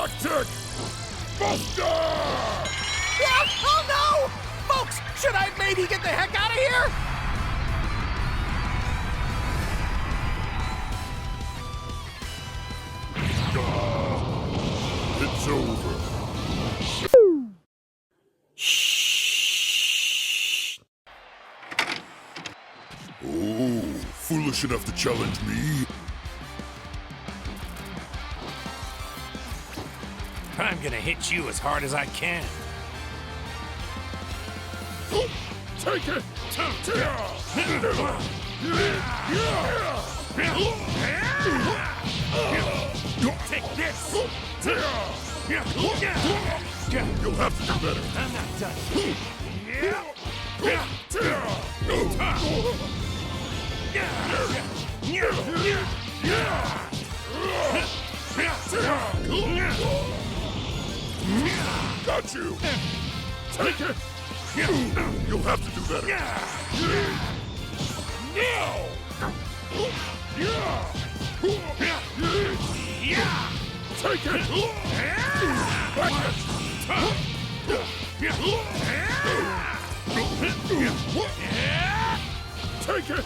Tactic! Buster! Yeah, oh no! Folks, should I maybe get the heck out of here? It's over. Oh, foolish enough to challenge me? I'm gonna hit you as hard as I can. Take it! Take this! You'll have to do better. I'm not done. Got you! Take it! You'll have to do better. Take it! Back it! Take it!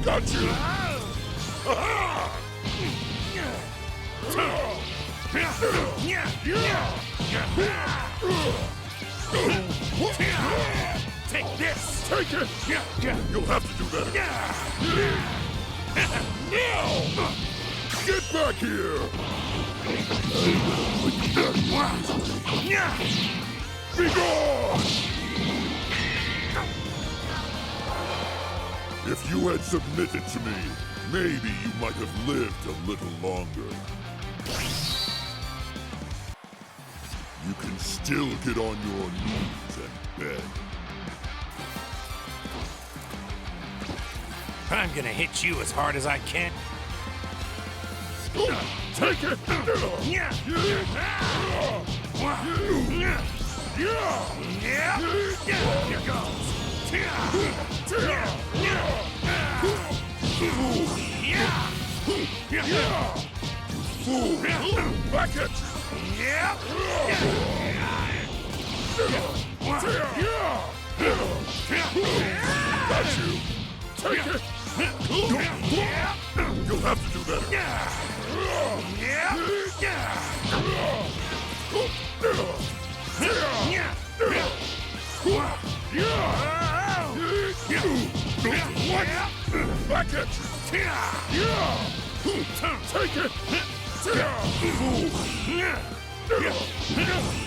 Got you! Take this! Take it! You'll have to do better. Get back here! Be gone! If you had submitted to me, maybe you might have lived a little longer. You can still get on your knees and beg. I'm gonna hit you as hard as I can. Take it! Here goes. Fool! Back at you! Got you! Take it! You'll have to do better. What? Back at you! Take it! Fool!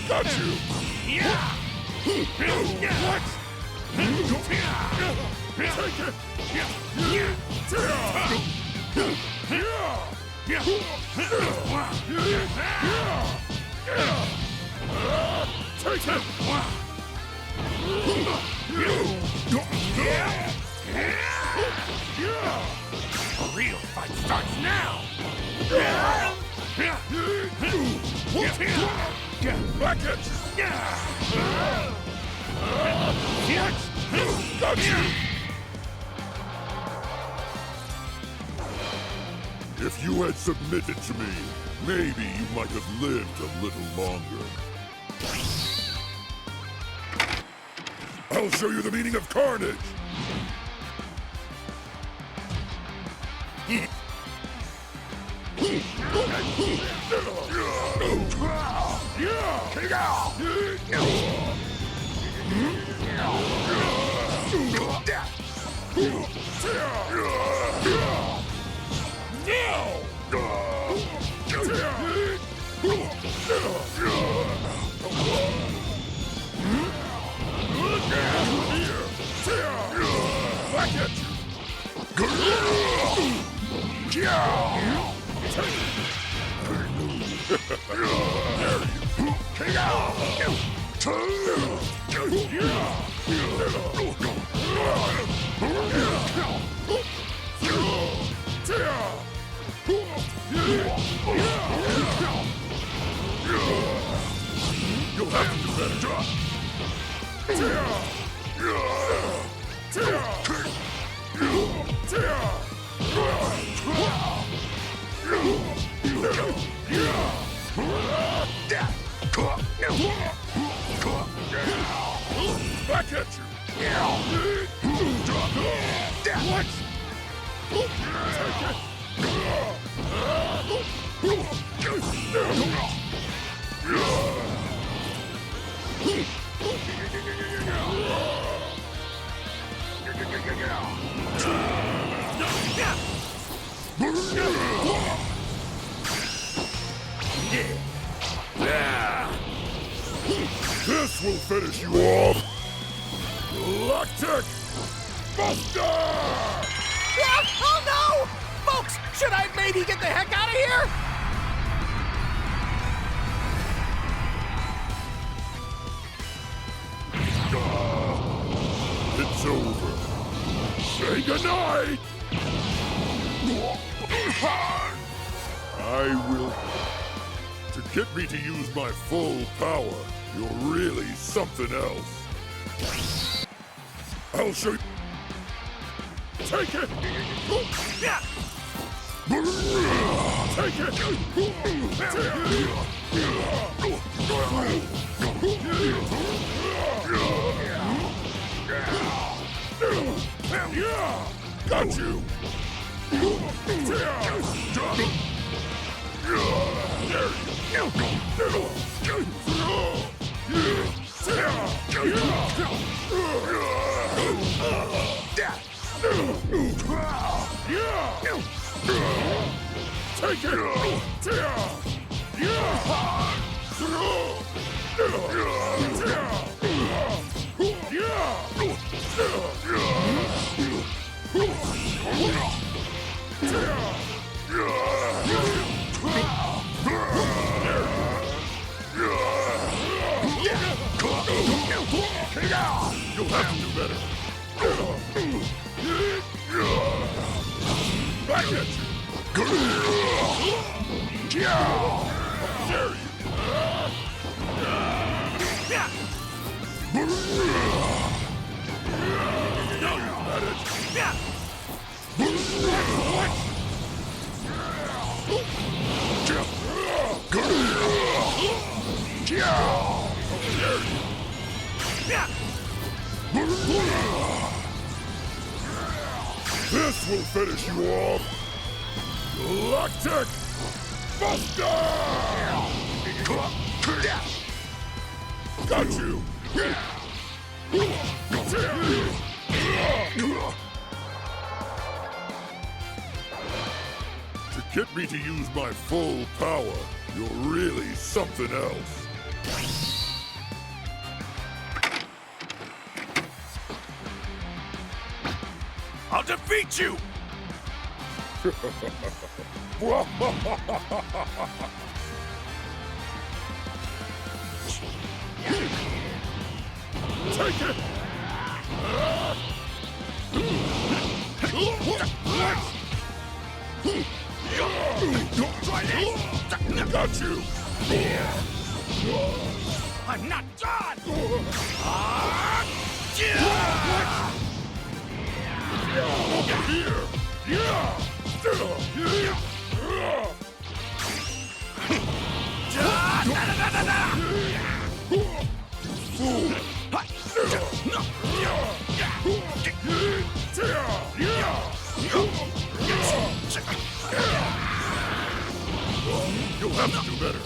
Got you! What? Take it! Take it! The real fight starts now! Back at you! Got you! If you had submitted to me, maybe you might have lived a little longer. I'll show you the meaning of carnage! Back at you! You'll have to do better. This will finish you off! Galactic Buster! Oh no! Folks, should I maybe get the heck out of here? It's over. Say goodnight! I will... To get me to use my full power, you're really something else. I'll show you... Take it! Take it! Got you! Take You'll have to do better. Back at you. How dare you? Now you've had it. This will finish you off! Galactic Buster! Got you! To get me to use my full power, you're really something else. I'll defeat you! Take it! Got you! I'm not done! Here! You'll have to do better.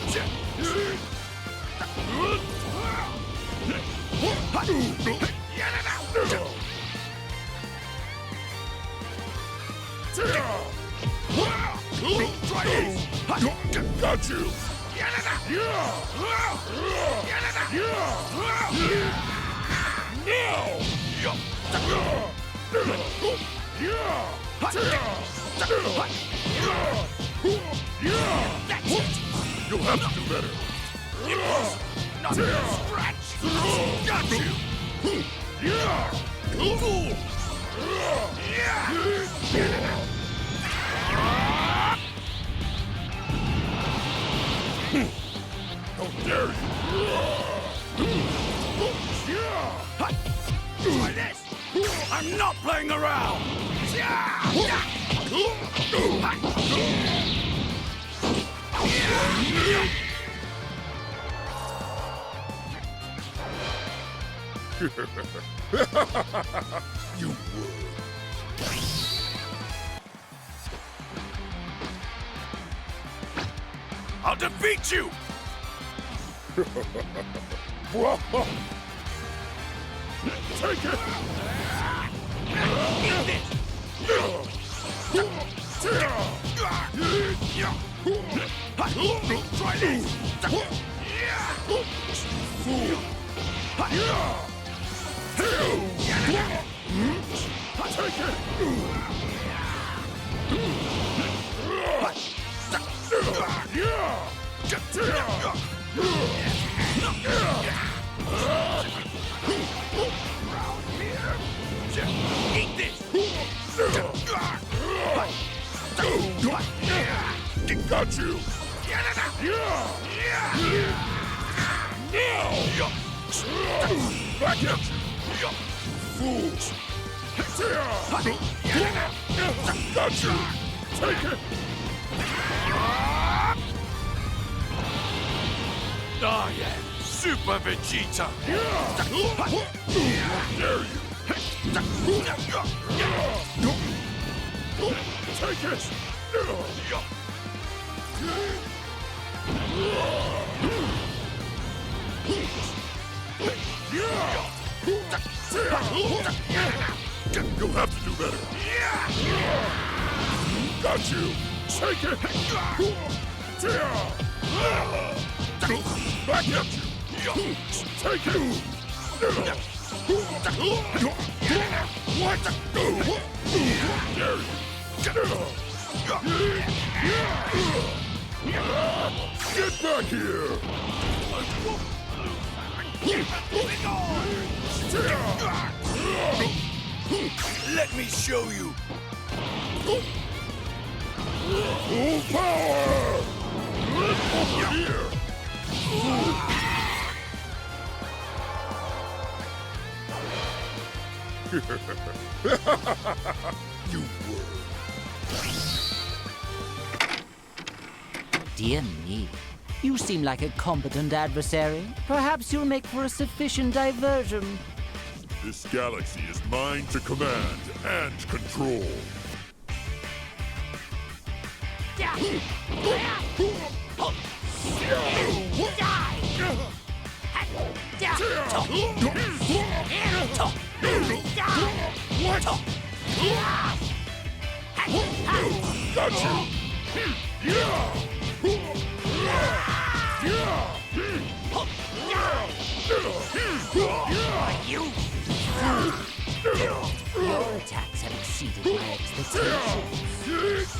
Got you! You'll have to do better. Not a scratch! Got you! Fool! How dare you! Try this! I'm not playing around! You would. I'll defeat you! Take it! Eat this! Try this! Take it! Eat this! Got you! Back at you! Fools! Got you! Take it! Oh yeah! Super Vegeta! Dare you! Take it! You'll have to do better. Got you. Take it. Back at you. Take it. What? Dare you. Get back here. Let me show you! Full power! Over here! You were. Dear me, you seem like a competent adversary. Perhaps you'll make for a sufficient diversion. This galaxy is mine to command and control. Got you! Your attacks have exceeded my expectations.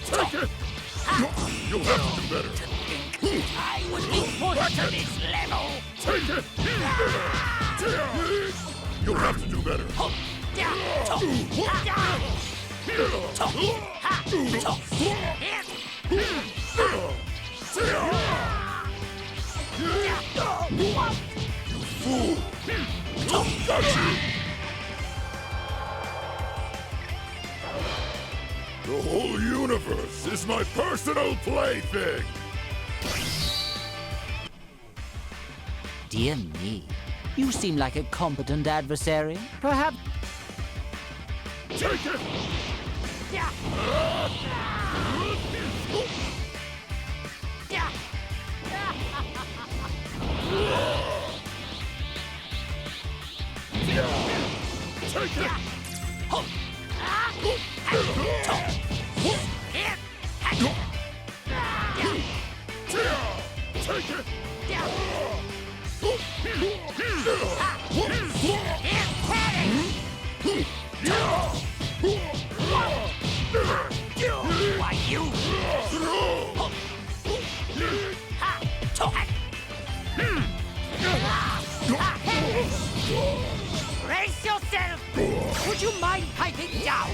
Take it! You'll have to do better. I would be pushed to this level. Take it! You'll have to do better. Fool! Got you! The whole universe is my personal plaything! Dear me, you seem like a competent adversary. Perhaps... Take it! Take it! Take it! Why, you... Brace yourself! Would you mind piping down?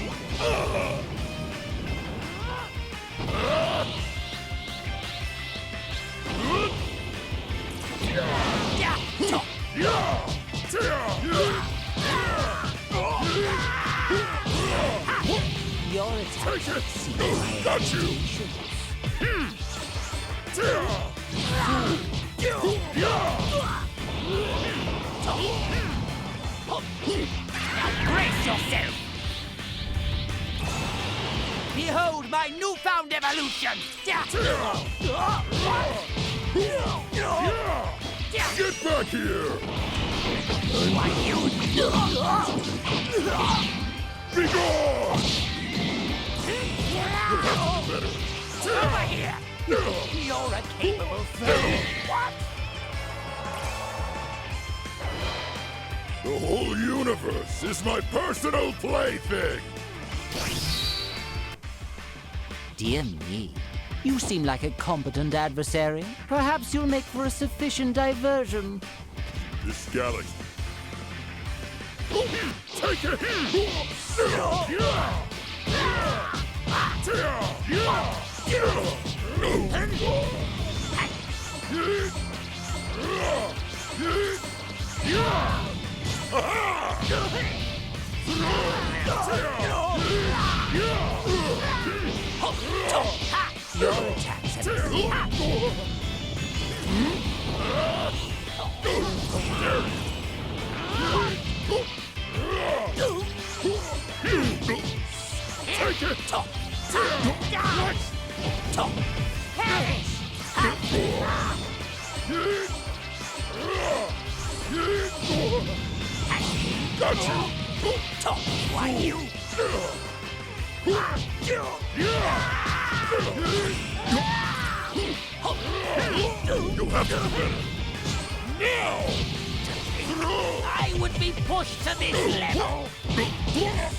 Your attack Take it! exceeds my Got you! expectations. Brace yourself! Behold my newfound evolution! Get back here! Why, you... Be gone! Over here! You're a capable foe! What? The whole universe is my personal plaything! Dear me, you seem like a competent adversary. Perhaps you'll make for a sufficient diversion. This galaxy... Take it! Your attacks have Take it! Got you! Why, you... You'll have to do better! Now! I would be pushed to this level! Take it!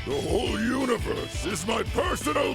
The whole universe is my personal...